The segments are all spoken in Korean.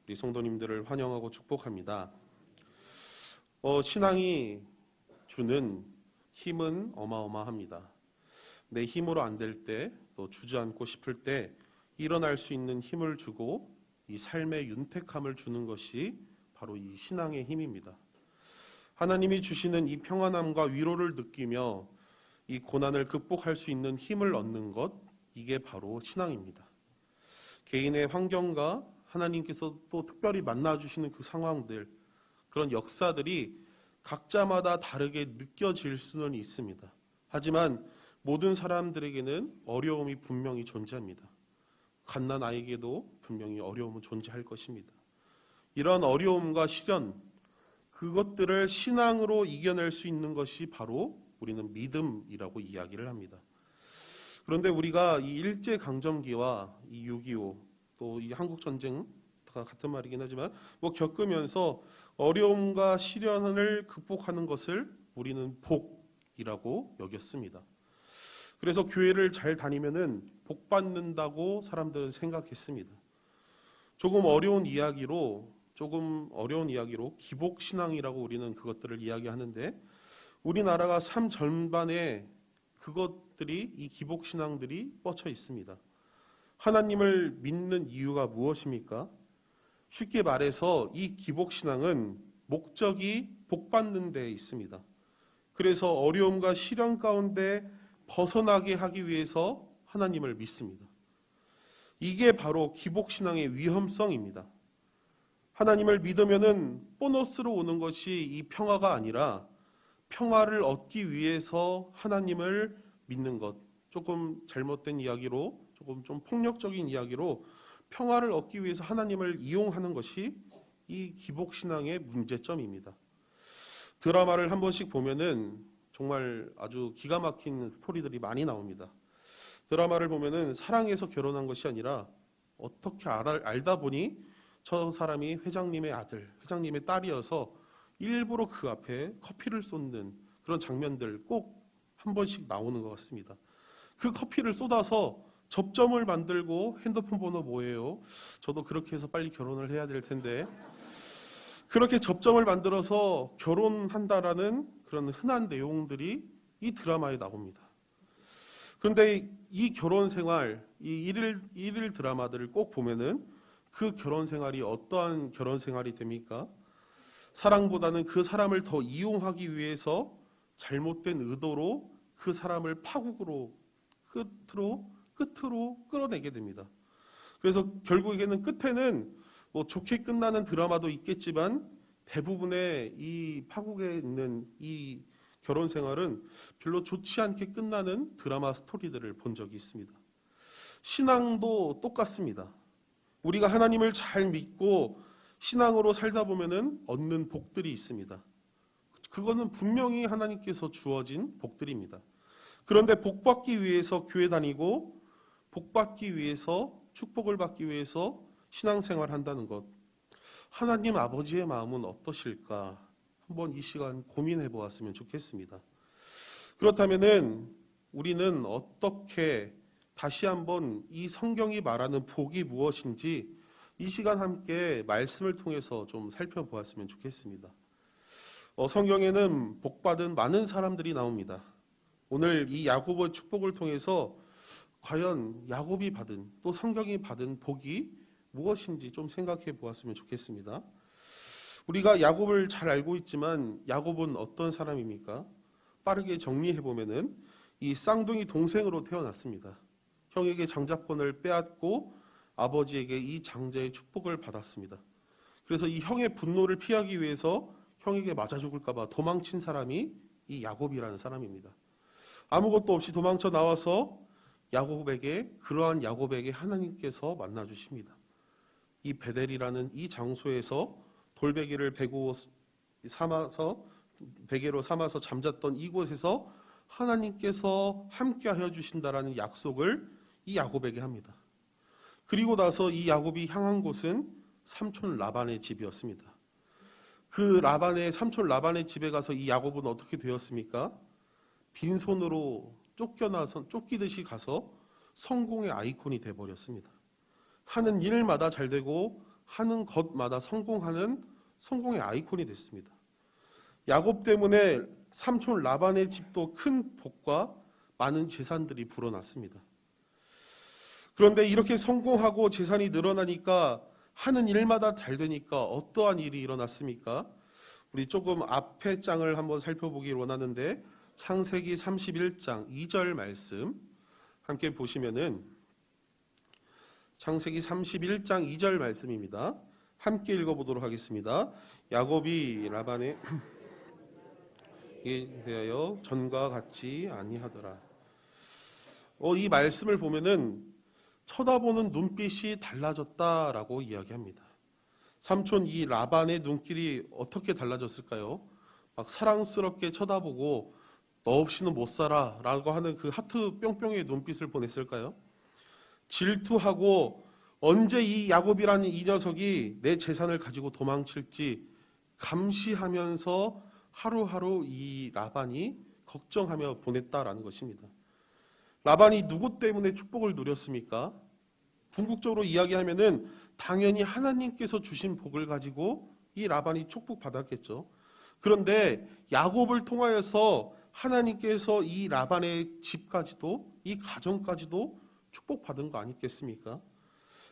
우리 성도님들을 환영하고 축복합니다. 신앙이 주는 힘은 어마어마합니다. 내 힘으로 안 될 때, 또 주저앉고 싶을 때 일어날 수 있는 힘을 주고 이 삶의 윤택함을 주는 것이 바로 이 신앙의 힘입니다. 하나님이 주시는 이 평안함과 위로를 느끼며 이 고난을 극복할 수 있는 힘을 얻는 것, 이게 바로 신앙입니다. 개인의 환경과 하나님께서 또 특별히 만나주시는 그 상황들, 그런 역사들이 각자마다 다르게 느껴질 수는 있습니다. 하지만 모든 사람들에게는 어려움이 분명히 존재합니다. 갓난아이에게도 분명히 어려움은 존재할 것입니다. 이런 어려움과 시련, 그것들을 신앙으로 이겨낼 수 있는 것이 바로 우리는 믿음이라고 이야기를 합니다. 그런데 우리가 이 일제강점기와 이 6.25 또 이 한국전쟁 다 같은 말이긴 하지만 겪으면서 어려움과 시련을 극복하는 것을 우리는 복이라고 여겼습니다. 그래서 교회를 잘 다니면은 복 받는다고 사람들은 생각했습니다. 조금 어려운 이야기로 기복신앙이라고 우리는 그것들을 이야기하는데, 우리나라가 삶 전반에 그것들이, 이 기복신앙들이 뻗쳐 있습니다. 하나님을 믿는 이유가 무엇입니까? 쉽게 말해서 이 기복신앙은 목적이 복받는 데 있습니다. 그래서 어려움과 시련 가운데 벗어나게 하기 위해서 하나님을 믿습니다. 이게 바로 기복신앙의 위험성입니다. 하나님을 믿으면은 보너스로 오는 것이 이 평화가 아니라 평화를 얻기 위해서 하나님을 믿는 것, 조금 잘못된 이야기로, 조금 좀 폭력적인 이야기로 평화를 얻기 위해서 하나님을 이용하는 것이 이 기복신앙의 문제점입니다. 드라마를 한 번씩 보면은 정말 아주 기가 막힌 스토리들이 많이 나옵니다. 드라마를 보면은 사랑해서 결혼한 것이 아니라 어떻게 알다 보니 저 사람이 회장님의 아들, 회장님의 딸이어서 일부러 그 앞에 커피를 쏟는 그런 장면들 꼭 한 번씩 나오는 것 같습니다. 그 커피를 쏟아서 접점을 만들고 핸드폰 번호 뭐예요? 저도 그렇게 해서 빨리 결혼을 해야 될 텐데, 그렇게 접점을 만들어서 결혼한다라는 그런 흔한 내용들이 이 드라마에 나옵니다. 그런데 이 결혼 생활, 이 일일 드라마들을 꼭 보면은 그 결혼 생활이 어떠한 결혼 생활이 됩니까? 사랑보다는 그 사람을 더 이용하기 위해서 잘못된 의도로 그 사람을 파국으로 끝으로 끌어내게 됩니다. 그래서 결국에는 끝에는 좋게 끝나는 드라마도 있겠지만 대부분의 이 파국에 있는 이 결혼 생활은 별로 좋지 않게 끝나는 드라마 스토리들을 본 적이 있습니다. 신앙도 똑같습니다. 우리가 하나님을 잘 믿고 신앙으로 살다 보면은 얻는 복들이 있습니다. 그거는 분명히 하나님께서 주어진 복들입니다. 그런데 복받기 위해서 교회 다니고 복받기 위해서 축복을 받기 위해서 신앙생활 한다는 것, 하나님 아버지의 마음은 어떠실까? 한번 이 시간 고민해 보았으면 좋겠습니다. 그렇다면은 우리는 어떻게 다시 한번 이 성경이 말하는 복이 무엇인지 이 시간 함께 말씀을 통해서 좀 살펴보았으면 좋겠습니다. 성경에는 복받은 많은 사람들이 나옵니다. 오늘 이 야고보의 축복을 통해서 과연 야곱이 받은, 또 성경이 받은 복이 무엇인지 좀 생각해 보았으면 좋겠습니다. 우리가 야곱을 잘 알고 있지만 야곱은 어떤 사람입니까? 빠르게 정리해 보면은 이 쌍둥이 동생으로 태어났습니다. 형에게 장자권을 빼앗고 아버지에게 이 장자의 축복을 받았습니다. 그래서 이 형의 분노를 피하기 위해서 형에게 맞아 죽을까 봐 도망친 사람이 이 야곱이라는 사람입니다. 아무것도 없이 도망쳐 나와서 그러한 야곱에게 하나님께서 만나 주십니다. 이 베델이라는 이 장소에서 돌베개를 베개로 삼아서 잠잤던 이곳에서 하나님께서 함께하여 주신다라는 약속을 이 야곱에게 합니다. 그리고 나서 이 야곱이 향한 곳은 삼촌 라반의 집이었습니다. 그 삼촌 라반의 집에 가서 이 야곱은 어떻게 되었습니까? 빈손으로 쫓기듯이 가서 성공의 아이콘이 되어버렸습니다. 하는 일마다 잘 되고 하는 것마다 성공하는 성공의 아이콘이 됐습니다. 야곱 때문에 삼촌 라반의 집도 큰 복과 많은 재산들이 불어났습니다. 그런데 이렇게 성공하고 재산이 늘어나니까 하는 일마다 잘 되니까 어떠한 일이 일어났습니까? 우리 조금 앞에 장을 한번 살펴보기 원하는데 창세기 31장 2절 말씀 함께 보시면은 창세기 31장 2절 말씀입니다. 함께 읽어보도록 하겠습니다. 야곱이 라반에 대하여 전과 같지 아니하더라. 이 말씀을 보면은 쳐다보는 눈빛이 달라졌다라고 이야기합니다. 삼촌 이 라반의 눈길이 어떻게 달라졌을까요? 막 사랑스럽게 쳐다보고 너 없이는 못 살아 라고 하는 그 하트 뿅뿅의 눈빛을 보냈을까요? 질투하고 언제 이 야곱이라는 이 녀석이 내 재산을 가지고 도망칠지 감시하면서 하루하루 이 라반이 걱정하며 보냈다라는 것입니다. 라반이 누구 때문에 축복을 누렸습니까? 궁극적으로 이야기하면은 당연히 하나님께서 주신 복을 가지고 이 라반이 축복받았겠죠. 그런데 야곱을 통하여서 하나님께서 이 라반의 집까지도 이 가정까지도 축복받은 거 아니겠습니까?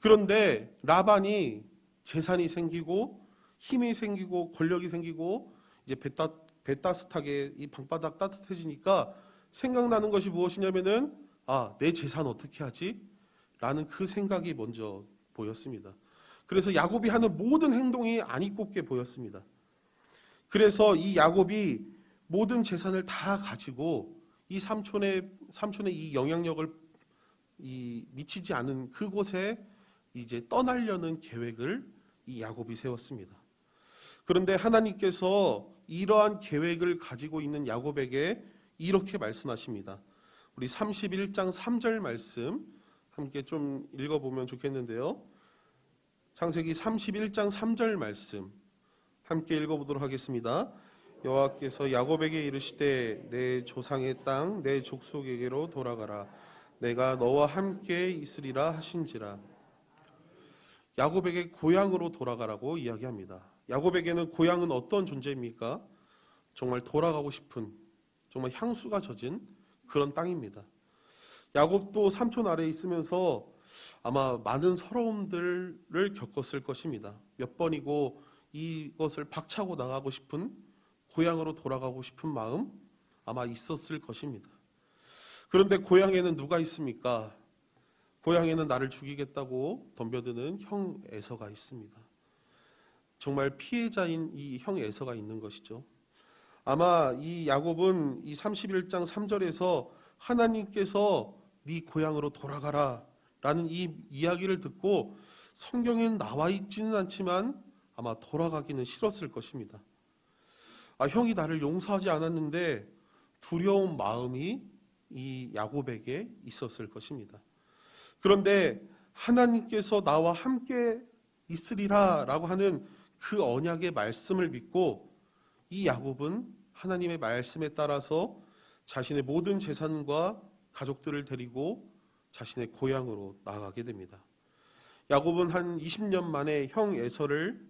그런데 라반이 재산이 생기고 힘이 생기고 권력이 생기고 이제 배 따뜻하게 이 방바닥 따뜻해지니까 생각나는 것이 무엇이냐면은 내 재산 어떻게 하지? 라는 그 생각이 먼저 보였습니다. 그래서 야곱이 하는 모든 행동이 안이꼽게 보였습니다. 그래서 이 야곱이 모든 재산을 다 가지고 이 삼촌의 이 영향력을 미치지 않은 그곳에 이제 떠나려는 계획을 이 야곱이 세웠습니다. 그런데 하나님께서 이러한 계획을 가지고 있는 야곱에게 이렇게 말씀하십니다. 우리 31장 3절 말씀 함께 좀 읽어보면 좋겠는데요. 창세기 31장 3절 말씀 함께 읽어보도록 하겠습니다. 여호와께서 야곱에게 이르시되 내 조상의 땅 내 족속에게로 돌아가라. 내가 너와 함께 있으리라 하신지라. 야곱에게 고향으로 돌아가라고 이야기합니다. 야곱에게는 고향은 어떤 존재입니까? 정말 돌아가고 싶은, 정말 향수가 젖은 그런 땅입니다. 야곱도 삼촌 아래에 있으면서 아마 많은 서러움들을 겪었을 것입니다. 몇 번이고 이것을 박차고 나가고 싶은, 고향으로 돌아가고 싶은 마음 아마 있었을 것입니다. 그런데 고향에는 누가 있습니까? 고향에는 나를 죽이겠다고 덤벼드는 형 에서가 있습니다. 정말 피해자인 이 형 에서가 있는 것이죠. 아마 이 야곱은 이 31장 3절에서 하나님께서 네 고향으로 돌아가라 라는 이 이야기를 듣고 성경엔 나와 있지는 않지만 아마 돌아가기는 싫었을 것입니다. 형이 나를 용서하지 않았는데 두려운 마음이 이 야곱에게 있었을 것입니다. 그런데 하나님께서 나와 함께 있으리라 라고 하는 그 언약의 말씀을 믿고 이 야곱은 하나님의 말씀에 따라서 자신의 모든 재산과 가족들을 데리고 자신의 고향으로 나아가게 됩니다. 야곱은 한 20년 만에 형 에서를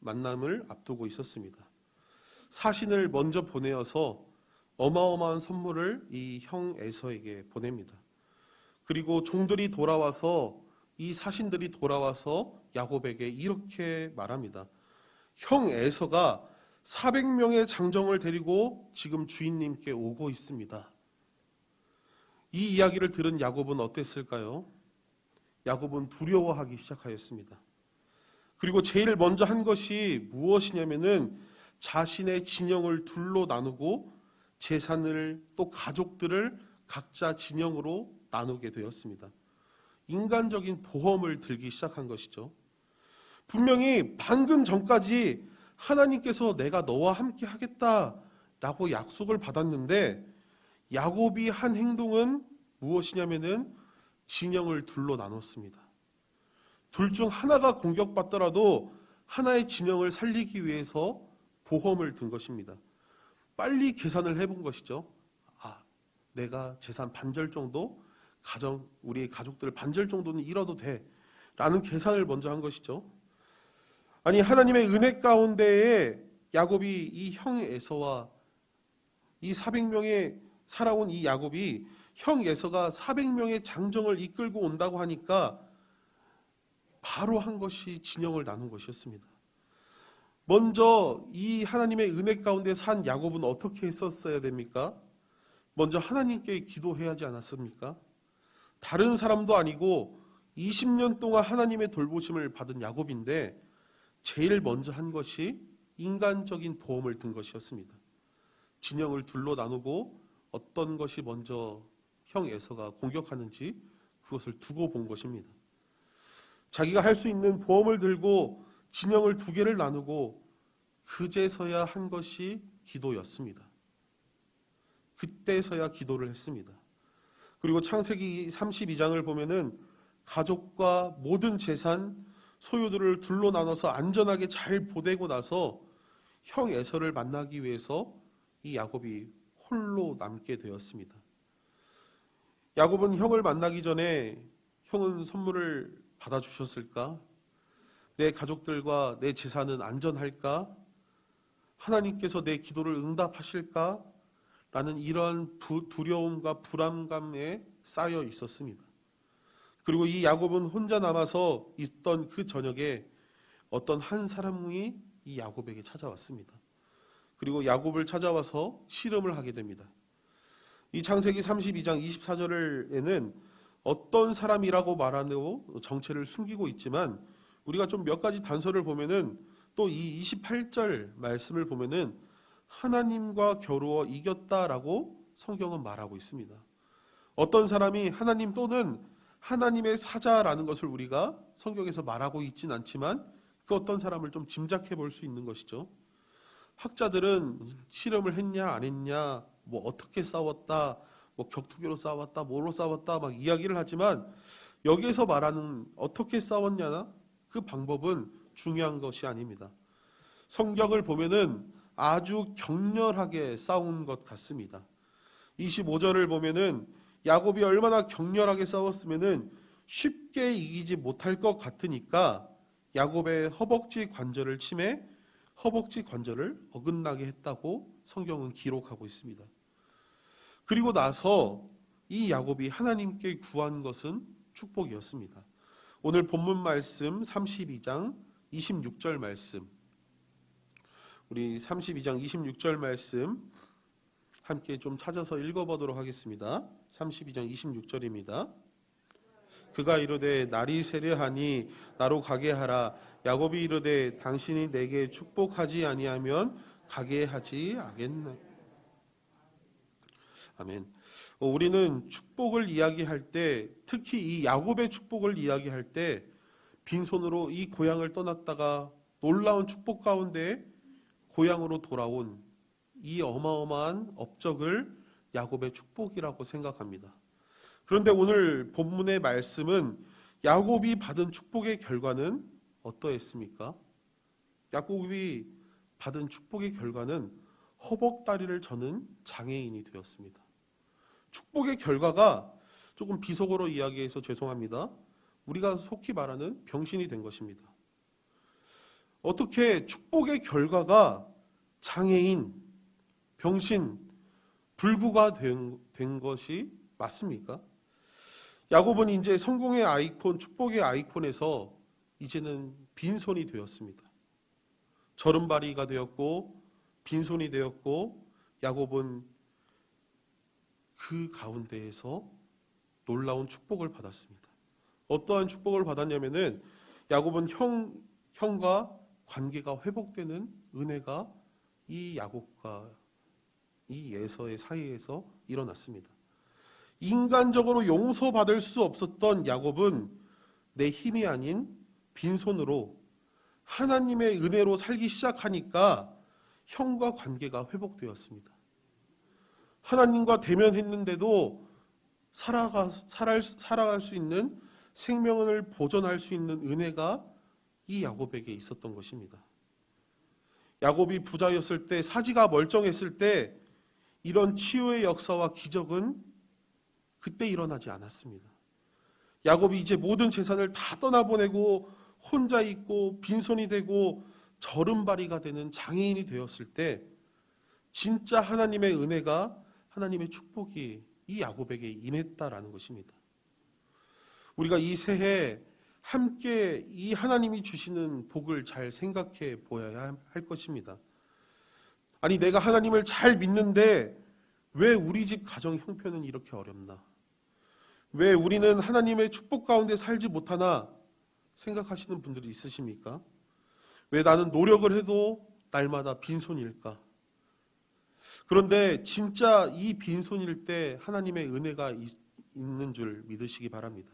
만남을 앞두고 있었습니다. 사신을 먼저 보내어서 어마어마한 선물을 이 형 에서에게 보냅니다. 그리고 종들이 돌아와서 이 사신들이 돌아와서 야곱에게 이렇게 말합니다. 형 에서가 400명의 장정을 데리고 지금 주인님께 오고 있습니다. 이 이야기를 들은 야곱은 어땠을까요? 야곱은 두려워하기 시작하였습니다. 그리고 제일 먼저 한 것이 무엇이냐면은 자신의 진영을 둘로 나누고 재산을 또 가족들을 각자 진영으로 나누게 되었습니다. 인간적인 보험을 들기 시작한 것이죠. 분명히 방금 전까지 하나님께서 내가 너와 함께 하겠다라고 약속을 받았는데 야곱이 한 행동은 무엇이냐면은 진영을 둘로 나눴습니다. 둘 중 하나가 공격받더라도 하나의 진영을 살리기 위해서 보험을 든 것입니다. 빨리 계산을 해본 것이죠. 내가 재산 반절 정도, 우리 가족들 반절 정도는 잃어도 돼 라는 계산을 먼저 한 것이죠. 아니, 하나님의 은혜 가운데에 야곱이 이 형 에서와 이 400명의 살아온 이 야곱이 형 에서가 400명의 장정을 이끌고 온다고 하니까 바로 한 것이 진영을 나눈 것이었습니다. 먼저 이 하나님의 은혜 가운데 산 야곱은 어떻게 했었어야 됩니까? 먼저 하나님께 기도해야 하지 않았습니까? 다른 사람도 아니고 20년 동안 하나님의 돌보심을 받은 야곱인데 제일 먼저 한 것이 인간적인 보험을 든 것이었습니다. 진영을 둘로 나누고 어떤 것이 먼저 형 에서가 공격하는지 그것을 두고 본 것입니다. 자기가 할 수 있는 보험을 들고 진영을 두 개를 나누고 그제서야 한 것이 기도였습니다. 그때서야 기도를 했습니다. 그리고 창세기 32장을 보면은 가족과 모든 재산, 소유들을 둘로 나눠서 안전하게 잘 보내고 나서 형 에서를 만나기 위해서 이 야곱이 홀로 남게 되었습니다. 야곱은 형을 만나기 전에 형은 선물을 받아주셨을까? 내 가족들과 내 재산은 안전할까? 하나님께서 내 기도를 응답하실까? 라는 이러한 두려움과 불안감에 쌓여 있었습니다. 그리고 이 야곱은 혼자 남아서 있던 그 저녁에 어떤 한 사람이 이 야곱에게 찾아왔습니다. 그리고 야곱을 찾아와서 씨름을 하게 됩니다. 이 창세기 32장 24절에는 어떤 사람이라고 말하고 정체를 숨기고 있지만 우리가 좀 몇 가지 단서를 보면은 또 이 28절 말씀을 보면은 하나님과 겨루어 이겼다라고 성경은 말하고 있습니다. 어떤 사람이 하나님 또는 하나님의 사자라는 것을 우리가 성경에서 말하고 있진 않지만 그 어떤 사람을 좀 짐작해 볼 수 있는 것이죠. 학자들은 실험을 했냐 안 했냐, 뭐 어떻게 싸웠다, 뭐 격투기로 싸웠다, 뭐로 싸웠다 막 이야기를 하지만 여기에서 말하는 어떻게 싸웠냐나 그 방법은 중요한 것이 아닙니다. 성경을 보면은 아주 격렬하게 싸운 것 같습니다. 25절을 보면은 야곱이 얼마나 격렬하게 싸웠으면은 쉽게 이기지 못할 것 같으니까 야곱의 허벅지 관절을 침해 허벅지 관절을 어긋나게 했다고 성경은 기록하고 있습니다. 그리고 나서 이 야곱이 하나님께 구한 것은 축복이었습니다. 오늘 본문 말씀 32장 26절 말씀, 우리 32장 26절 말씀 함께 좀 찾아서 읽어보도록 하겠습니다. 32장 26절입니다. 그가 이르되 날이 세려하니 나로 가게 하라. 야곱이 이르되 당신이 내게 축복하지 아니하면 가게 하지 않겠나. 아멘. 우리는 축복을 이야기할 때, 특히 이 야곱의 축복을 이야기할 때 빈손으로 이 고향을 떠났다가 놀라운 축복 가운데 고향으로 돌아온 이 어마어마한 업적을 야곱의 축복이라고 생각합니다. 그런데 오늘 본문의 말씀은 야곱이 받은 축복의 결과는 어떠했습니까? 야곱이 받은 축복의 결과는 허벅다리를 저는 장애인이 되었습니다. 축복의 결과가 조금 비속어로 이야기해서 죄송합니다. 우리가 속히 말하는 병신이 된 것입니다. 어떻게 축복의 결과가 장애인, 병신, 불구가 된 것이 맞습니까? 야곱은 이제 성공의 아이콘, 축복의 아이콘에서 이제는 빈손이 되었습니다. 저른바리가 되었고 빈손이 되었고 야곱은 그 가운데에서 놀라운 축복을 받았습니다. 어떠한 축복을 받았냐면은 야곱은 형과 관계가 회복되는 은혜가 이 야곱과 이 에서의 사이에서 일어났습니다. 인간적으로 용서받을 수 없었던 야곱은 내 힘이 아닌 빈손으로 하나님의 은혜로 살기 시작하니까 형과 관계가 회복되었습니다. 하나님과 대면했는데도 살아갈 수 있는 생명을 보존할 수 있는 은혜가 이 야곱에게 있었던 것입니다. 야곱이 부자였을 때, 사지가 멀쩡했을 때 이런 치유의 역사와 기적은 그때 일어나지 않았습니다. 야곱이 이제 모든 재산을 다 떠나보내고 혼자 있고 빈손이 되고 저른바리가 되는 장애인이 되었을 때 진짜 하나님의 은혜가, 하나님의 축복이 이 야곱에게 임했다라는 것입니다. 우리가 이 새해 함께 이 하나님이 주시는 복을 잘 생각해 보아야 할 것입니다. 아니, 내가 하나님을 잘 믿는데 왜 우리 집 가정 형편은 이렇게 어렵나? 왜 우리는 하나님의 축복 가운데 살지 못하나 생각하시는 분들이 있으십니까? 왜 나는 노력을 해도 날마다 빈손일까? 그런데 진짜 이 빈손일 때 하나님의 은혜가 있는 줄 믿으시기 바랍니다.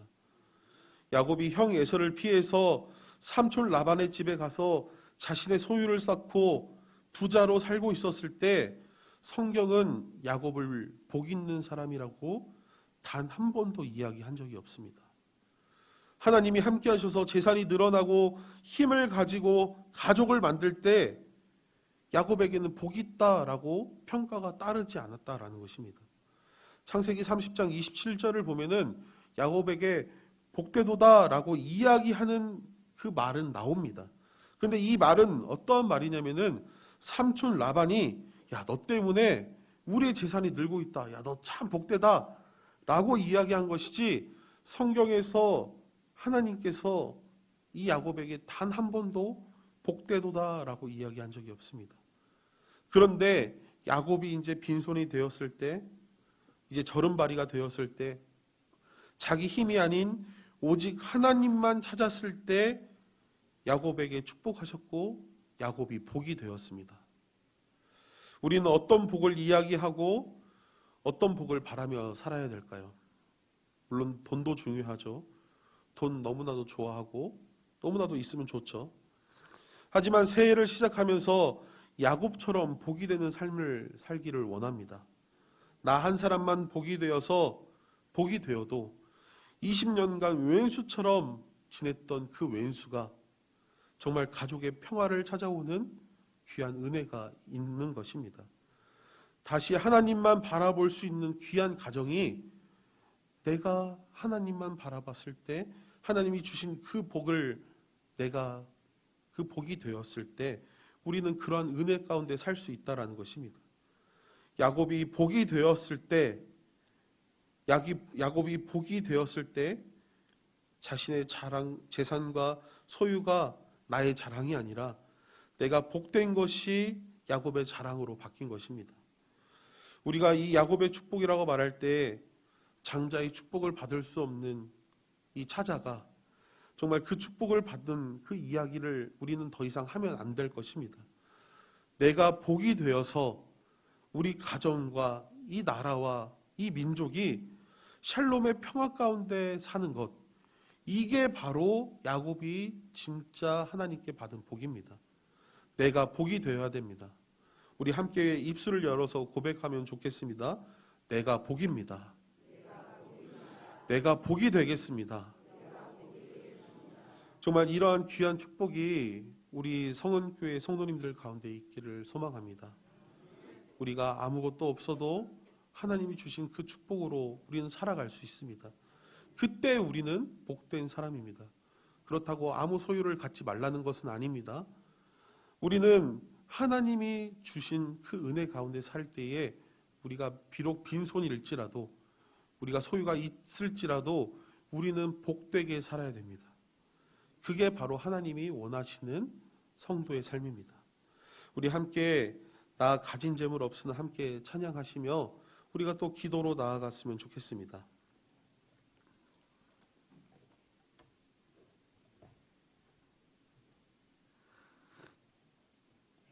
야곱이 형 에서를 피해서 삼촌 라반의 집에 가서 자신의 소유를 쌓고 부자로 살고 있었을 때 성경은 야곱을 복 있는 사람이라고 단 한 번도 이야기한 적이 없습니다. 하나님이 함께 하셔서 재산이 늘어나고 힘을 가지고 가족을 만들 때 야곱에게는 복이 있다라고 평가가 따르지 않았다라는 것입니다. 창세기 30장 27절을 보면은 야곱에게 복되도다라고 이야기하는 그 말은 나옵니다. 근데 이 말은 어떠한 말이냐면은 삼촌 라반이 야, 너 때문에 우리의 재산이 늘고 있다. 야, 너 참 복되다 라고 이야기한 것이지 성경에서 하나님께서 이 야곱에게 단 한 번도 복되도다 라고 이야기한 적이 없습니다. 그런데 야곱이 이제 빈손이 되었을 때, 이제 저른바리가 되었을 때, 자기 힘이 아닌 오직 하나님만 찾았을 때 야곱에게 축복하셨고 야곱이 복이 되었습니다. 우리는 어떤 복을 이야기하고 어떤 복을 바라며 살아야 될까요? 물론 돈도 중요하죠. 돈 너무나도 좋아하고 너무나도 있으면 좋죠. 하지만 새해를 시작하면서 야곱처럼 복이 되는 삶을 살기를 원합니다. 나 한 사람만 복이 되어서 복이 되어도 20년간 왼수처럼 지냈던 그 왼수가 정말 가족의 평화를 찾아오는 귀한 은혜가 있는 것입니다. 다시 하나님만 바라볼 수 있는 귀한 가정이 내가 하나님만 바라봤을 때 하나님이 주신 그 복을 내가 그 복이 되었을 때 우리는 그러한 은혜 가운데 살 수 있다라는 것입니다. 야곱이 복이 되었을 때 야곱이 복이 되었을 때 자신의 자랑, 재산과 소유가 나의 자랑이 아니라 내가 복된 것이 야곱의 자랑으로 바뀐 것입니다. 우리가 이 야곱의 축복이라고 말할 때 장자의 축복을 받을 수 없는 이 차자가 정말 그 축복을 받은 그 이야기를 우리는 더 이상 하면 안 될 것입니다. 내가 복이 되어서 우리 가정과 이 나라와 이 민족이 샬롬의 평화 가운데 사는 것, 이게 바로 야곱이 진짜 하나님께 받은 복입니다. 내가 복이 되어야 됩니다. 우리 함께 입술을 열어서 고백하면 좋겠습니다. 내가 복입니다. 내가 복이 되겠습니다. 정말 이러한 귀한 축복이 우리 성은교회 성도님들 가운데 있기를 소망합니다. 우리가 아무것도 없어도 하나님이 주신 그 축복으로 우리는 살아갈 수 있습니다. 그때 우리는 복된 사람입니다. 그렇다고 아무 소유를 갖지 말라는 것은 아닙니다. 우리는 하나님이 주신 그 은혜 가운데 살 때에 우리가 비록 빈손일지라도 우리가 소유가 있을지라도 우리는 복되게 살아야 됩니다. 그게 바로 하나님이 원하시는 성도의 삶입니다. 우리 함께 나 가진 재물 없으나 함께 찬양하시며 우리가 또 기도로 나아갔으면 좋겠습니다.